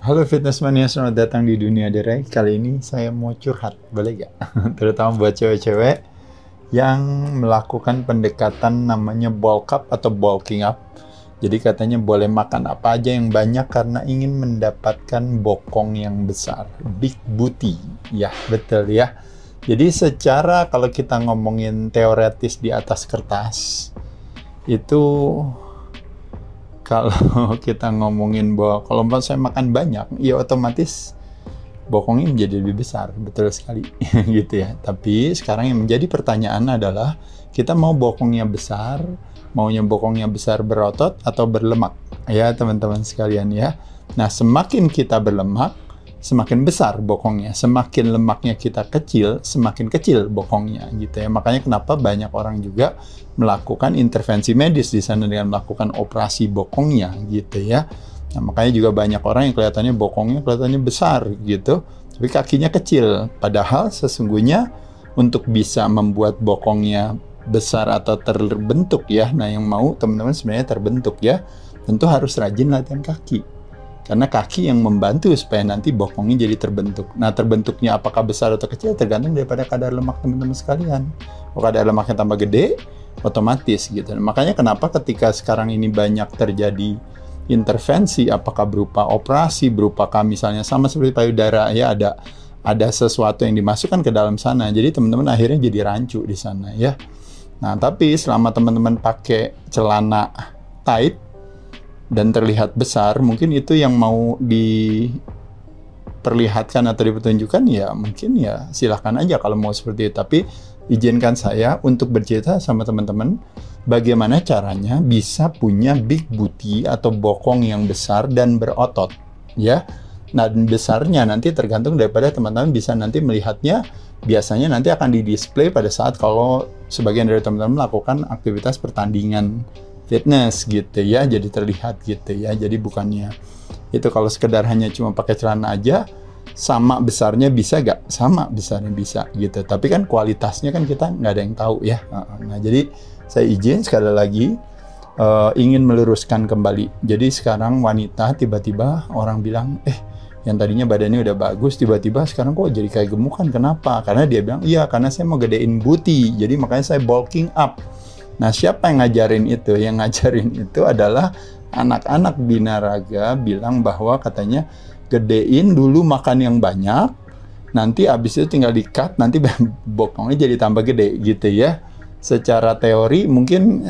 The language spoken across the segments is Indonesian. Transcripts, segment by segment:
Halo Fitness Mania, selamat datang di Dunia Derai. Kali ini saya mau curhat, boleh gak? Terutama buat cewek-cewek yang melakukan pendekatan namanya bulk up atau bulking up. Jadi katanya boleh makan apa aja yang banyak karena ingin mendapatkan bokong yang besar. Big booty, ya betul ya. Jadi secara kalau kita ngomongin teoretis di atas kertas, itu kalau kita ngomongin bahwa kalau saya makan banyak, ya otomatis bokongnya menjadi lebih besar, betul sekali, gitu ya. Tapi sekarang yang menjadi pertanyaan adalah, kita mau bokongnya besar, maunya bokongnya besar berotot atau berlemak, ya teman-teman sekalian ya. Nah, semakin kita berlemak, semakin besar bokongnya, semakin lemaknya kita kecil, semakin kecil bokongnya, gitu ya. Makanya kenapa banyak orang juga melakukan intervensi medis di sana dengan melakukan operasi bokongnya, gitu ya. Nah, makanya juga banyak orang yang kelihatannya bokongnya kelihatannya besar, gitu, tapi kakinya kecil. Padahal sesungguhnya untuk bisa membuat bokongnya besar atau terbentuk ya, nah yang mau teman-teman sebenarnya terbentuk ya, tentu harus rajin latihan kaki. Karena kaki yang membantu supaya nanti bokongnya jadi terbentuk. Nah, terbentuknya apakah besar atau kecil tergantung daripada kadar lemak teman-teman sekalian. Kalau kadar lemaknya tambah gede, otomatis gitu. Nah, makanya kenapa ketika sekarang ini banyak terjadi intervensi, apakah berupa operasi, berupa misalnya sama seperti payudara ya, ada sesuatu yang dimasukkan ke dalam sana. Jadi teman-teman akhirnya jadi rancu di sana ya. Nah, tapi selama teman-teman pakai celana tight dan terlihat besar, mungkin itu yang mau diperlihatkan atau dipertunjukkan, ya mungkin ya silahkan aja kalau mau seperti itu. Tapi izinkan saya untuk bercerita sama teman-teman bagaimana caranya bisa punya big booty atau bokong yang besar dan berotot ya. Nah, besarnya nanti tergantung daripada teman-teman bisa nanti melihatnya, biasanya nanti akan di-display pada saat kalau sebagian dari teman-teman melakukan aktivitas pertandingan fitness gitu ya, jadi terlihat gitu ya. Jadi bukannya itu kalau sekedar hanya cuma pakai celana aja, sama besarnya bisa gak? Sama besarnya bisa gitu, tapi kan kualitasnya kan kita nggak ada yang tahu ya. Nah, jadi saya izin sekali lagi ingin meluruskan kembali. Jadi sekarang wanita tiba-tiba orang bilang, yang tadinya badannya udah bagus, tiba-tiba sekarang kok jadi kayak gemukan, kenapa? Karena dia bilang, iya karena saya mau gedein booty, jadi makanya saya bulking up. Nah, siapa yang ngajarin itu? Yang ngajarin itu adalah anak-anak binaraga bilang bahwa katanya gedein dulu makan yang banyak, nanti abis itu tinggal di-cut, nanti bokongnya jadi tambah gede gitu ya. Secara teori mungkin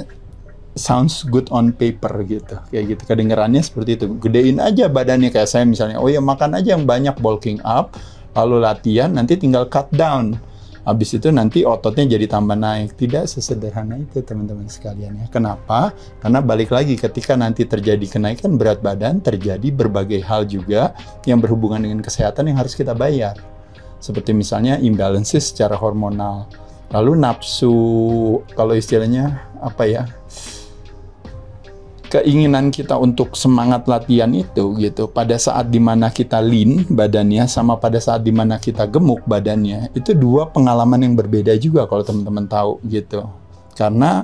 sounds good on paper gitu, kayak gitu. Kedengarannya seperti itu. Gedein aja badannya kayak saya misalnya, oh ya makan aja yang banyak, bulking up, lalu latihan, nanti tinggal cut down. Habis itu nanti ototnya jadi tambah naik. Tidak sesederhana itu teman-teman sekalian ya. Kenapa? Karena balik lagi ketika nanti terjadi kenaikan berat badan, terjadi berbagai hal juga yang berhubungan dengan kesehatan yang harus kita bayar. Seperti misalnya imbalances secara hormonal. Lalu nafsu, kalau istilahnya apa ya, keinginan kita untuk semangat latihan itu gitu, pada saat dimana kita lean badannya sama pada saat dimana kita gemuk badannya, itu dua pengalaman yang berbeda juga kalau teman-teman tahu gitu. Karena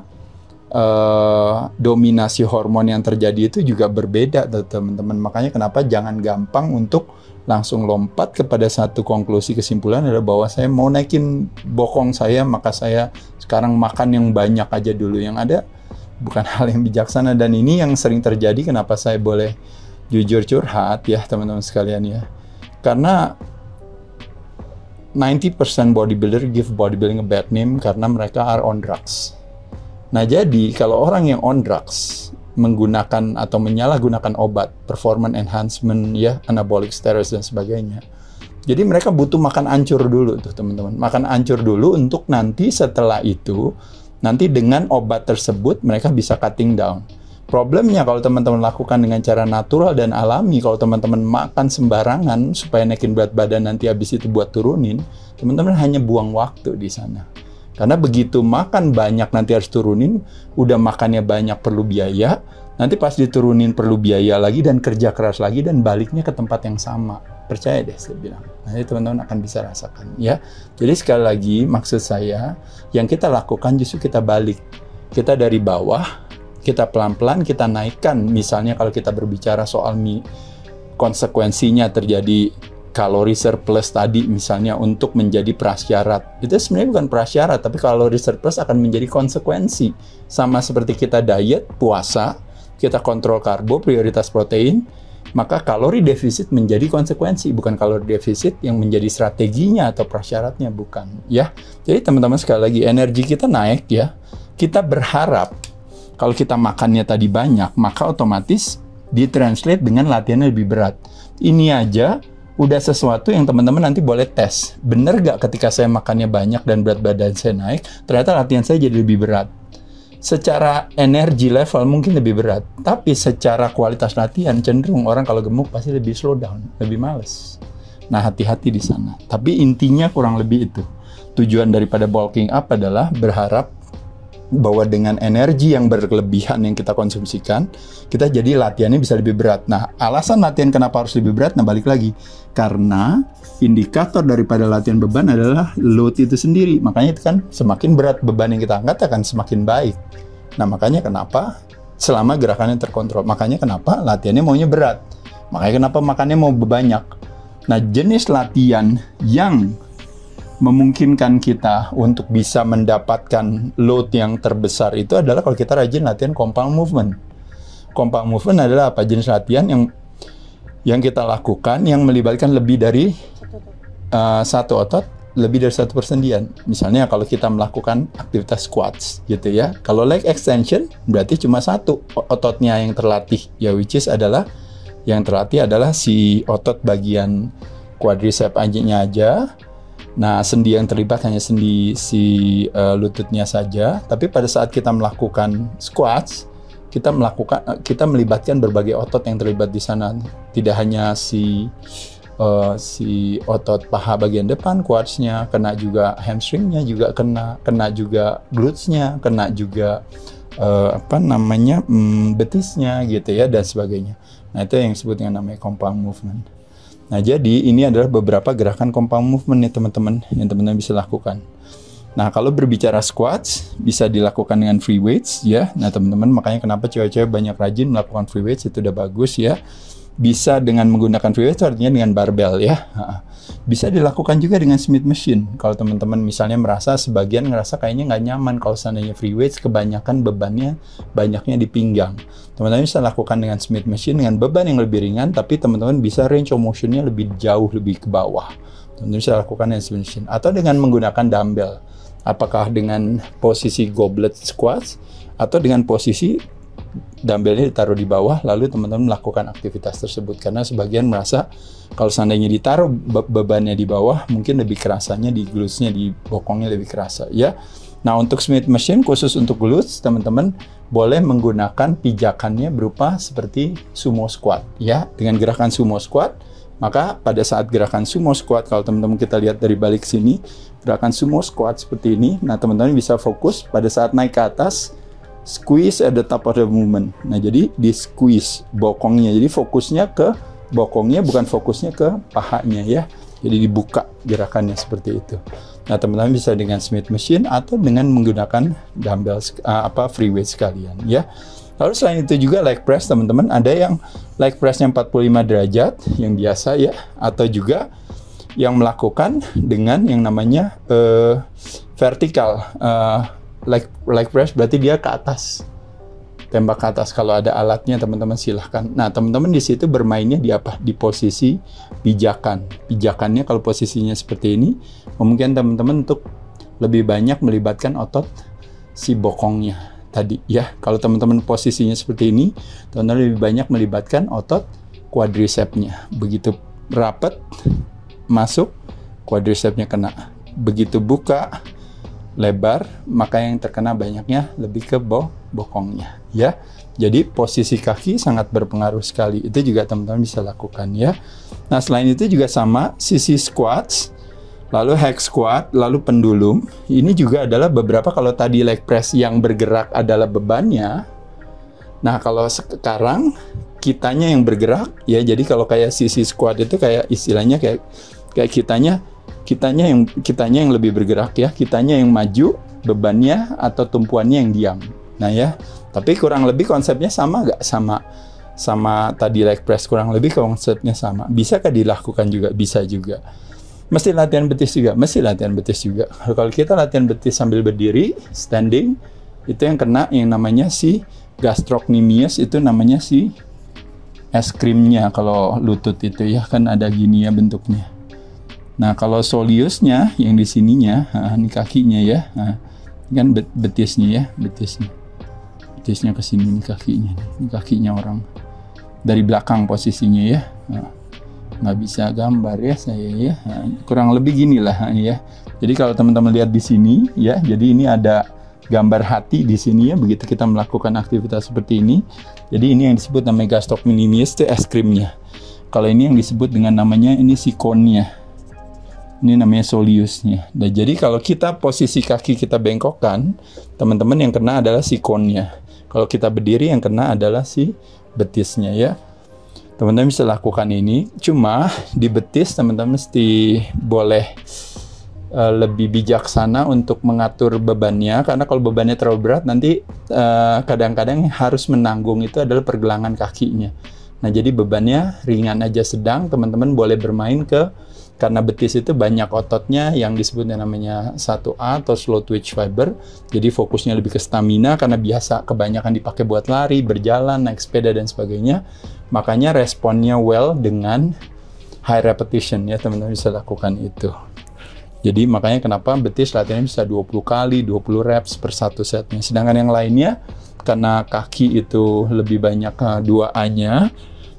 dominasi hormon yang terjadi itu juga berbeda teman-teman. Makanya kenapa jangan gampang untuk langsung lompat kepada satu konklusi, kesimpulan adalah bahwa saya mau naikin bokong saya, maka saya sekarang makan yang banyak aja dulu. Yang ada bukan hal yang bijaksana, dan ini yang sering terjadi. Kenapa saya boleh jujur curhat ya teman-teman sekalian ya, karena 90% bodybuilder give bodybuilding a bad name karena mereka are on drugs. Nah, jadi kalau orang yang on drugs menggunakan atau menyalahgunakan obat performance enhancement ya, anabolic steroids dan sebagainya, jadi mereka butuh makan ancur dulu tuh teman-teman, makan ancur dulu untuk nanti setelah itu, nanti dengan obat tersebut mereka bisa cutting down. Problemnya kalau teman-teman lakukan dengan cara natural dan alami, kalau teman-teman makan sembarangan supaya naikin berat badan nanti habis itu buat turunin, teman-teman hanya buang waktu di sana. Karena begitu makan banyak nanti harus turunin, udah makannya banyak perlu biaya, nanti pas diturunin perlu biaya lagi dan kerja keras lagi dan baliknya ke tempat yang sama. Percaya deh saya bilang. Nanti teman-teman akan bisa rasakan ya. Jadi sekali lagi maksud saya, yang kita lakukan justru kita balik. Kita dari bawah, kita pelan-pelan kita naikkan. Misalnya kalau kita berbicara soal konsekuensinya terjadi kalori surplus tadi misalnya untuk menjadi prasyarat. Itu sebenarnya bukan prasyarat, tapi kalori surplus akan menjadi konsekuensi. Sama seperti kita diet, puasa, kita kontrol karbo, prioritas protein, maka kalori defisit menjadi konsekuensi, bukan kalori defisit yang menjadi strateginya atau prasyaratnya, bukan. Ya, jadi teman-teman sekali lagi, energi kita naik ya. Kita berharap kalau kita makannya tadi banyak, maka otomatis ditranslate dengan latihannya lebih berat. Ini aja udah sesuatu yang teman-teman nanti boleh tes. Bener gak ketika saya makannya banyak dan berat badan saya naik, ternyata latihan saya jadi lebih berat. Secara energi level mungkin lebih berat, tapi secara kualitas latihan cenderung orang kalau gemuk pasti lebih slow down, lebih males. Nah, hati-hati di sana. Tapi intinya kurang lebih itu. Tujuan daripada bulking up adalah berharap bahwa dengan energi yang berlebihan yang kita konsumsikan, kita jadi latihannya bisa lebih berat. Nah, alasan latihan kenapa harus lebih berat, nah balik lagi. Karena indikator daripada latihan beban adalah load itu sendiri. Makanya itu kan semakin berat beban yang kita angkat akan semakin baik. Nah, makanya kenapa selama gerakannya terkontrol. Makanya kenapa latihannya maunya berat. Makanya kenapa makannya mau banyak. Nah, jenis latihan yang memungkinkan kita untuk bisa mendapatkan load yang terbesar itu adalah kalau kita rajin latihan compound movement. Compound movement adalah apa? Jenis latihan yang kita lakukan yang melibatkan lebih dari satu otot, lebih dari satu persendian. Misalnya kalau kita melakukan aktivitas squats gitu ya. Kalau leg extension berarti cuma satu ototnya yang terlatih, ya which is adalah yang terlatih adalah si otot bagian quadricep anjingnya aja. Nah, sendi yang terlibat hanya sendi si lututnya saja. Tapi pada saat kita melakukan squats, kita melibatkan berbagai otot yang terlibat di sana. Tidak hanya si otot paha bagian depan, quadsnya, kena juga hamstringnya juga kena juga glutesnya, kena juga betisnya gitu ya dan sebagainya. Nah, itu yang disebut dengan namanya compound movement. Nah, jadi ini adalah beberapa gerakan compound movement nih teman-teman yang teman-teman bisa lakukan. Nah, kalau berbicara squats bisa dilakukan dengan free weights ya. Nah, teman-teman makanya kenapa cewek-cewek banyak rajin melakukan free weights, itu udah bagus ya. Bisa dengan menggunakan free weights artinya dengan barbell ya. Bisa dilakukan juga dengan Smith machine. Kalau teman-teman misalnya merasa sebagian ngerasa kayaknya nggak nyaman kalau seandainya free weights kebanyakan bebannya banyaknya di pinggang. Teman-teman bisa lakukan dengan Smith machine dengan beban yang lebih ringan, tapi teman-teman bisa range of motion-nya lebih jauh, lebih ke bawah. Teman-teman bisa lakukan dengan Smith machine. Atau dengan menggunakan dumbbell. Apakah dengan posisi goblet squats, atau dengan posisi dumbbellnya ditaruh di bawah, lalu teman-teman melakukan aktivitas tersebut. Karena sebagian merasa kalau seandainya ditaruh bebannya di bawah, mungkin lebih kerasanya di glutesnya, di bokongnya lebih kerasa ya. Nah, untuk Smith machine khusus untuk glutes, teman-teman boleh menggunakan pijakannya berupa seperti sumo squat ya. Dengan gerakan sumo squat, maka pada saat gerakan sumo squat, kalau teman-teman kita lihat dari balik sini, gerakan sumo squat seperti ini. Nah, teman-teman bisa fokus pada saat naik ke atas, squeeze at the top of the movement. Nah, jadi di squeeze bokongnya. Jadi fokusnya ke bokongnya, bukan fokusnya ke pahanya ya. Jadi dibuka gerakannya seperti itu. Nah, teman-teman bisa dengan Smith machine atau dengan menggunakan dumbbell free weight sekalian ya. Lalu selain itu juga leg press, teman-teman ada yang leg pressnya 45 derajat yang biasa ya, atau juga yang melakukan dengan yang namanya vertikal leg press, berarti dia ke atas, tembak ke atas. Kalau ada alatnya teman-teman silahkan. Nah, teman-teman di situ bermainnya di apa? Di posisi pijakan. Pijakannya kalau posisinya seperti ini, memungkinkan teman-teman untuk lebih banyak melibatkan otot si bokongnya tadi ya. Kalau teman-teman posisinya seperti ini, teman-teman lebih banyak melibatkan otot quadricepsnya. Begitu rapat masuk, quadricepsnya kena. Begitu buka lebar, maka yang terkena banyaknya lebih ke bokongnya ya. Jadi posisi kaki sangat berpengaruh sekali. Itu juga teman-teman bisa lakukan ya. Nah, selain itu juga sama sisi squats, lalu hack squat, lalu pendulum. Ini juga adalah beberapa, kalau tadi leg press yang bergerak adalah bebannya. Nah, kalau sekarang kitanya yang bergerak ya. Jadi kalau kayak sisi squat itu kayak istilahnya kayak kitanya yang lebih bergerak ya, kitanya yang maju, bebannya atau tumpuannya yang diam. Nah ya, tapi kurang lebih konsepnya sama nggak? Sama. sama tadi leg press kurang lebih konsepnya sama. Bisakah dilakukan juga? Bisa juga. Mesti latihan betis juga? Mesti latihan betis juga. Kalau kita latihan betis sambil berdiri, standing, itu yang kena yang namanya si gastrocnemius, itu namanya si es krimnya kalau lutut itu ya, kan ada gini ya bentuknya. Nah, kalau soleusnya yang di sininya, ini kakinya ya. Nah, kan betisnya ya, betisnya ke sini, ini kakinya. Ini kakinya orang. Dari belakang posisinya ya. Nah, nggak bisa gambar ya saya ya. Nah, kurang lebih gini lah ya. Jadi kalau teman-teman lihat di sini ya, jadi ini ada gambar hati di sini ya, begitu kita melakukan aktivitas seperti ini. Jadi ini yang disebut namanya gastrocnemius, itu es krimnya. Kalau ini yang disebut dengan namanya ini sikonnya. Ini namanya soleusnya. Nah, jadi kalau kita posisi kaki kita bengkokkan, teman-teman yang kena adalah sikonnya. Kalau kita berdiri yang kena adalah si betisnya ya. Teman-teman bisa lakukan ini. Cuma di betis teman-teman mesti boleh lebih bijaksana untuk mengatur bebannya, karena kalau bebannya terlalu berat nanti kadang-kadang harus menanggung itu adalah pergelangan kakinya. Nah, jadi bebannya ringan aja sedang, teman-teman boleh bermain karena betis itu banyak ototnya yang disebutnya namanya 1A atau slow twitch fiber. Jadi fokusnya lebih ke stamina karena biasa kebanyakan dipakai buat lari, berjalan, naik sepeda dan sebagainya. Makanya responnya well dengan high repetition ya, teman-teman bisa lakukan itu. Jadi makanya kenapa betis latihannya bisa 20 kali, 20 reps per satu setnya. Sedangkan yang lainnya karena kaki itu lebih banyak 2A-nya,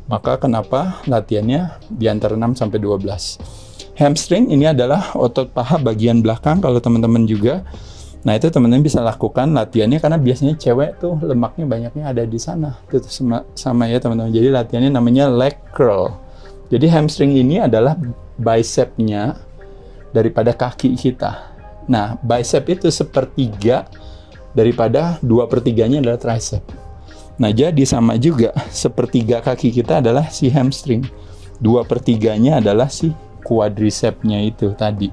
maka kenapa latihannya di antara 6 sampai 12. Hamstring ini adalah otot paha bagian belakang kalau teman-teman juga. Nah, itu teman-teman bisa lakukan latihannya karena biasanya cewek tuh lemaknya banyaknya ada di sana. Itu sama ya teman-teman. Jadi latihannya namanya leg curl. Jadi hamstring ini adalah bicepnya daripada kaki kita. Nah, bicep itu sepertiga daripada 2/3-nya adalah tricep. Nah, jadi sama juga sepertiga kaki kita adalah si hamstring. 2/3-nya adalah si quadricepsnya itu tadi.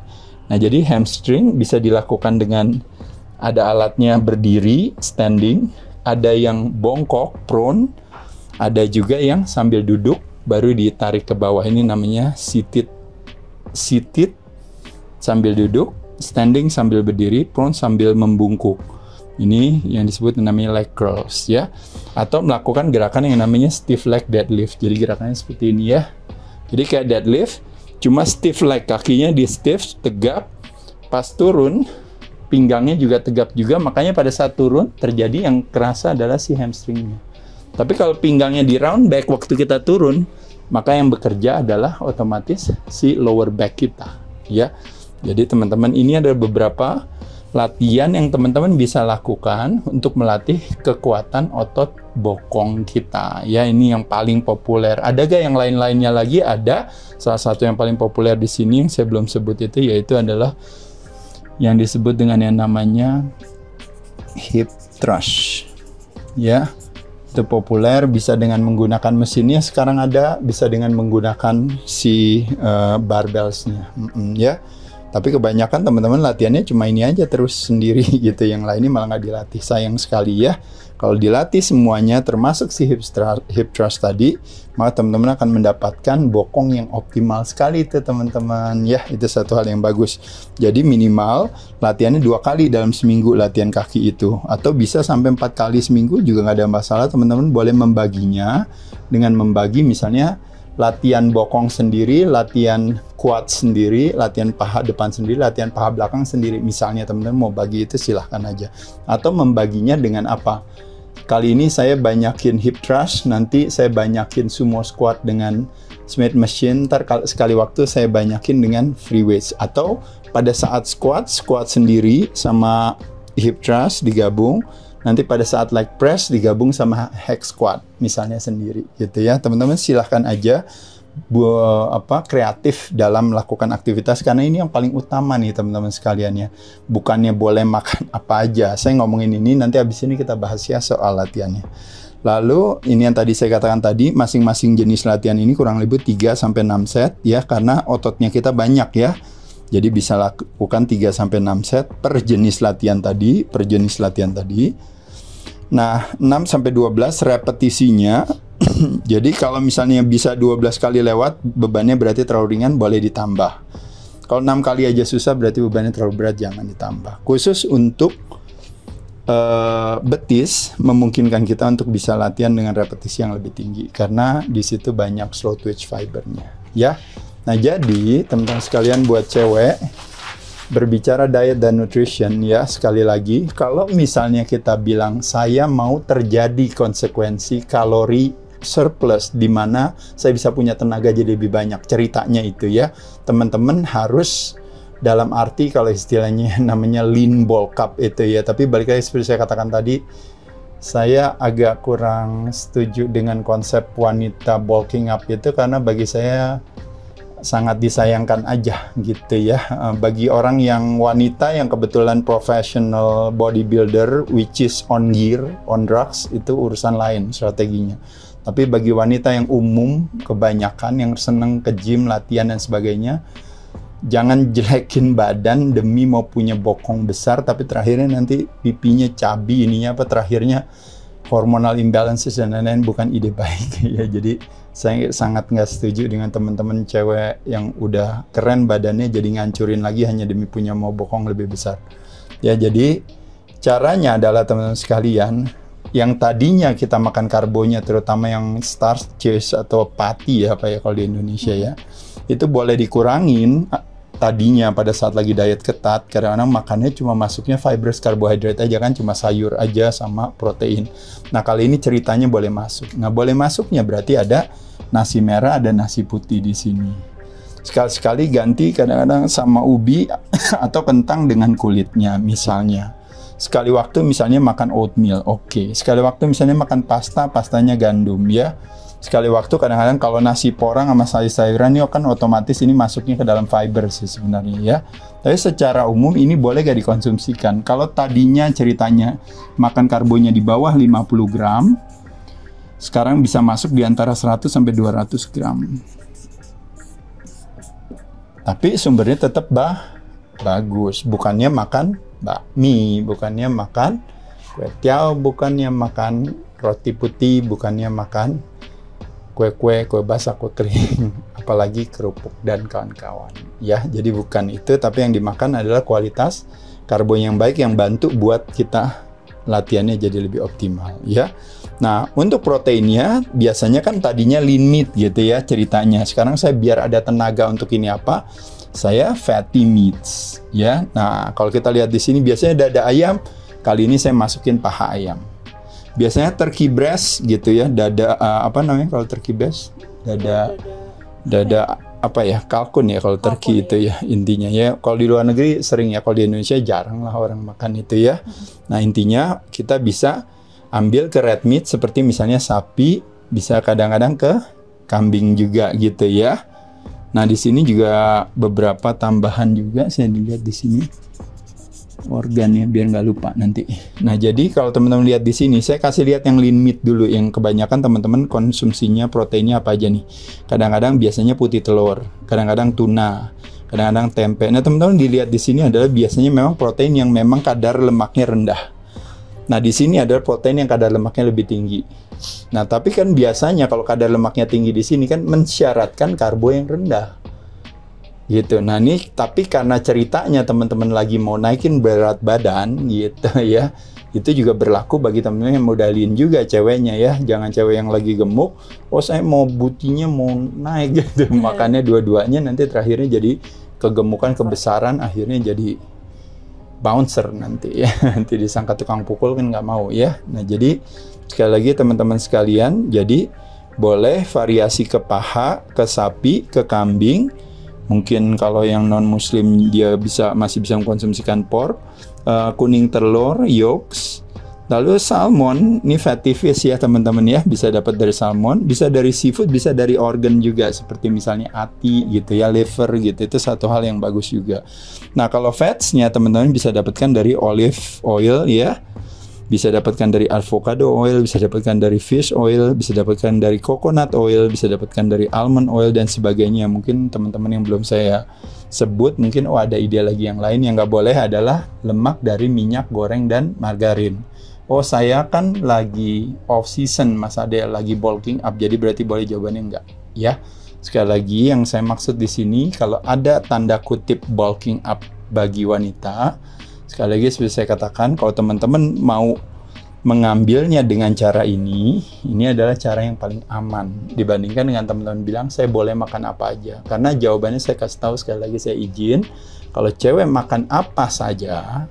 Nah, jadi hamstring bisa dilakukan dengan ada alatnya berdiri, standing, ada yang bongkok, prone, ada juga yang sambil duduk baru ditarik ke bawah. Ini namanya seated sambil duduk, standing sambil berdiri, prone sambil membungkuk. Ini yang disebut namanya leg curls ya. Atau melakukan gerakan yang namanya stiff leg deadlift. Jadi gerakannya seperti ini ya. Jadi kayak deadlift, cuma stiff leg, kakinya di stiff, tegap. Pas turun, pinggangnya juga tegap juga. Makanya pada saat turun, terjadi yang kerasa adalah si hamstringnya. Tapi kalau pinggangnya di round back waktu kita turun, maka yang bekerja adalah otomatis si lower back kita ya. Jadi teman-teman, ini ada beberapa latihan yang teman-teman bisa lakukan untuk melatih kekuatan otot bokong kita ya. Ini yang paling populer. Ada gak yang lain-lainnya lagi? Ada. Salah satu yang paling populer di sini yang saya belum sebut itu yaitu adalah yang disebut dengan yang namanya hip thrust ya. Itu populer, bisa dengan menggunakan mesinnya sekarang ada, bisa dengan menggunakan si barbelsnya ya. Tapi kebanyakan teman-teman latihannya cuma ini aja terus sendiri gitu, yang lainnya malah nggak dilatih. Sayang sekali ya. Kalau dilatih semuanya termasuk si hip thrust tadi, maka teman-teman akan mendapatkan bokong yang optimal sekali itu teman-teman ya. Itu satu hal yang bagus. Jadi minimal latihannya 2 kali dalam seminggu latihan kaki itu, atau bisa sampai 4 kali seminggu juga nggak ada masalah. Teman-teman boleh membaginya dengan membagi misalnya latihan bokong sendiri, latihan quad sendiri, latihan paha depan sendiri, latihan paha belakang sendiri. Misalnya teman-teman mau bagi itu silahkan aja. Atau membaginya dengan apa? Kali ini saya banyakin hip thrust, nanti saya banyakin sumo squat dengan Smith machine, ntar sekali waktu saya banyakin dengan free weights. Atau pada saat squat sendiri sama hip thrust digabung. Nanti pada saat leg press digabung sama hack squat misalnya sendiri gitu ya. Teman-teman silahkan aja kreatif dalam melakukan aktivitas, karena ini yang paling utama nih teman-teman sekalian ya. Bukannya boleh makan apa aja. Saya ngomongin ini nanti habis ini kita bahas ya soal latihannya. Lalu ini yang tadi saya katakan tadi, masing-masing jenis latihan ini kurang lebih 3 sampai 6 set ya, karena ototnya kita banyak ya. Jadi bisa lakukan 3 sampai 6 set per jenis latihan tadi, Nah, 6 sampai 12 repetisinya Jadi kalau misalnya bisa 12 kali lewat, bebannya berarti terlalu ringan, boleh ditambah. Kalau 6 kali aja susah, berarti bebannya terlalu berat, jangan ditambah. Khusus untuk betis, memungkinkan kita untuk bisa latihan dengan repetisi yang lebih tinggi. Karena di situ banyak slow twitch fibernya. Ya. Nah jadi, teman-teman sekalian buat cewek, berbicara diet dan nutrition ya, sekali lagi, kalau misalnya kita bilang saya mau terjadi konsekuensi kalori surplus di mana saya bisa punya tenaga jadi lebih banyak, ceritanya itu ya, teman-teman harus dalam arti kalau istilahnya namanya lean bulk up itu ya, tapi balik lagi seperti saya katakan tadi, saya agak kurang setuju dengan konsep wanita bulking up itu karena bagi saya sangat disayangkan aja gitu ya. Bagi orang yang wanita yang kebetulan professional bodybuilder which is on gear, on drugs, itu urusan lain strateginya. Tapi bagi wanita yang umum, kebanyakan yang seneng ke gym, latihan dan sebagainya, jangan jelekin badan demi mau punya bokong besar, tapi terakhirnya nanti pipinya cabi, ininya apa, terakhirnya hormonal imbalances dan lain-lain, bukan ide baik ya. Jadi saya sangat nggak setuju dengan teman-teman cewek yang udah keren badannya jadi ngancurin lagi hanya demi punya mau bokong lebih besar. Ya jadi caranya adalah teman-teman sekalian, yang tadinya kita makan karbonya terutama yang starches atau pati ya apa ya kalau di Indonesia ya, itu boleh dikurangin tadinya pada saat lagi diet ketat, kadang-kadang makannya cuma masuknya fibers, karbohidrat aja kan, cuma sayur aja sama protein. Nah kali ini ceritanya boleh masuk. Nah boleh masuknya berarti ada nasi merah, ada nasi putih di sini. Sekali-sekali ganti kadang-kadang sama ubi atau kentang dengan kulitnya misalnya. Sekali waktu misalnya makan oatmeal, oke. Sekali waktu misalnya makan pasta, pastanya gandum ya. Sekali waktu kadang-kadang kalau nasi porang sama sayur-sayuran ini kan otomatis ini masuknya ke dalam fiber sih sebenarnya ya. Tapi secara umum ini boleh gak dikonsumsikan. Kalau tadinya ceritanya makan karbonya di bawah 50 gram, sekarang bisa masuk di antara 100 sampai 200 gram. Tapi sumbernya tetap bagus. Bukannya makan bakmi, bukannya makan kue tiaw, bukannya makan roti putih, bukannya makan kue basah, kue kering, apalagi kerupuk dan kawan-kawan ya. Jadi bukan itu, tapi yang dimakan adalah kualitas karbo yang baik yang bantu buat kita latihannya jadi lebih optimal ya. Nah untuk proteinnya biasanya kan tadinya lean meat gitu ya ceritanya. Sekarang saya biar ada tenaga untuk ini apa, saya fatty meats ya. Nah kalau kita lihat di sini biasanya dada ayam, kali ini saya masukin paha ayam. Biasanya turkey breast gitu ya, dada apa namanya kalau turkey breast? Dada apa ya? Kalkun ya kalau turkey itu ya intinya ya. Kalau di luar negeri sering ya, kalau di Indonesia jarang lah orang makan itu ya. Nah intinya kita bisa ambil ke red meat seperti misalnya sapi, bisa kadang-kadang ke kambing juga gitu ya. Nah di sini juga beberapa tambahan juga saya lihat di sini. Organnya biar nggak lupa nanti. Nah jadi kalau teman-teman lihat di sini, saya kasih lihat yang lean meat dulu, yang kebanyakan teman-teman konsumsinya proteinnya apa aja nih. Kadang-kadang biasanya putih telur, kadang-kadang tuna, kadang-kadang tempe. Nah teman-teman dilihat di sini adalah biasanya memang protein yang memang kadar lemaknya rendah. Nah di sini adalah protein yang kadar lemaknya lebih tinggi. Nah tapi kan biasanya kalau kadar lemaknya tinggi di sini kan mensyaratkan karbo yang rendah. Gitu. Nah ini tapi karena ceritanya teman-teman lagi mau naikin berat badan gitu ya, itu juga berlaku bagi teman-teman yang modalin juga ceweknya ya. Jangan cewek yang lagi gemuk, oh saya mau butinya mau naik gitu, makanya dua-duanya nanti terakhirnya jadi kegemukan, kebesaran, akhirnya jadi bouncer nanti ya. Nanti disangka tukang pukul kan nggak mau ya. Nah jadi sekali lagi teman-teman sekalian, jadi boleh variasi ke paha, ke sapi, ke kambing. Mungkin kalau yang non muslim dia masih bisa mengkonsumsikan pork, kuning telur, yolks, lalu salmon, ini fatty fish ya teman-teman ya, bisa dapat dari salmon, bisa dari seafood, bisa dari organ juga seperti misalnya hati gitu ya, liver gitu, itu satu hal yang bagus juga. Nah kalau fatsnya teman-teman bisa dapatkan dari olive oil ya, bisa dapatkan dari avocado oil, bisa dapatkan dari fish oil, bisa dapatkan dari coconut oil, bisa dapatkan dari almond oil dan sebagainya. Mungkin teman-teman yang belum saya sebut, mungkin ada ide lagi yang lain. Yang nggak boleh adalah lemak dari minyak goreng dan margarin. oh saya kan lagi off season, Mas Ade lagi bulking up, jadi berarti boleh, jawabannya enggak. Ya, sekali lagi yang saya maksud di sini, kalau ada tanda kutip bulking up bagi wanita, sekali lagi seperti saya katakan, kalau teman-teman mau mengambilnya dengan cara ini adalah cara yang paling aman dibandingkan dengan teman-teman bilang saya boleh makan apa aja. Karena jawabannya saya kasih tahu sekali lagi, saya izin, kalau cewek makan apa saja,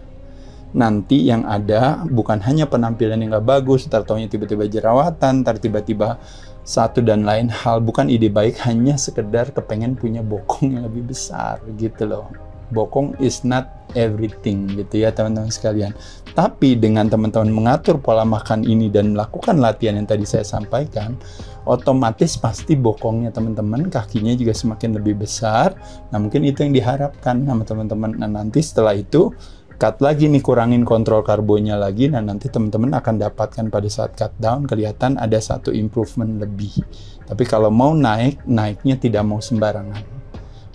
nanti yang ada bukan hanya penampilan yang gak bagus, tertaunya tiba-tiba jerawatan, tiba-tiba satu dan lain hal, bukan ide baik, hanya sekedar kepengen punya bokong yang lebih besar gitu loh. Bokong is not everything gitu ya teman-teman sekalian. Tapi dengan teman-teman mengatur pola makan ini dan melakukan latihan yang tadi saya sampaikan, otomatis pasti bokongnya teman-teman, kakinya juga semakin lebih besar. Nah mungkin itu yang diharapkan sama teman-teman. Nah nanti setelah itu cut lagi nih, kurangin kontrol karbonya lagi. Nah nanti teman-teman akan dapatkan pada saat cut down kelihatan ada satu improvement lebih. Tapi kalau mau naiknya tidak mau sembarangan.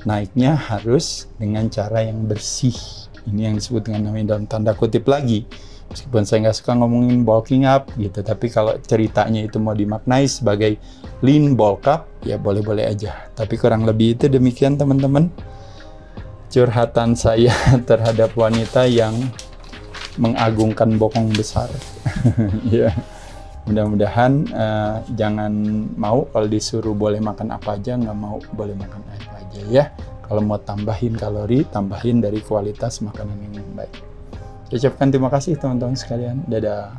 Naiknya harus dengan cara yang bersih. Ini yang disebut dengan namanya dalam tanda kutip lagi. Meskipun saya nggak suka ngomongin bulking up gitu, tapi kalau ceritanya itu mau dimaknai sebagai lean bulk up, ya boleh-boleh aja. Tapi kurang lebih itu demikian teman-teman. Curhatan saya terhadap wanita yang mengagungkan bokong besar. Ya. Mudah-mudahan jangan mau kalau disuruh boleh makan apa aja, nggak mau boleh makan apa aja ya. Kalau mau tambahin kalori, tambahin dari kualitas makanan yang baik. Saya ucapkan terima kasih teman-teman sekalian. Dadah.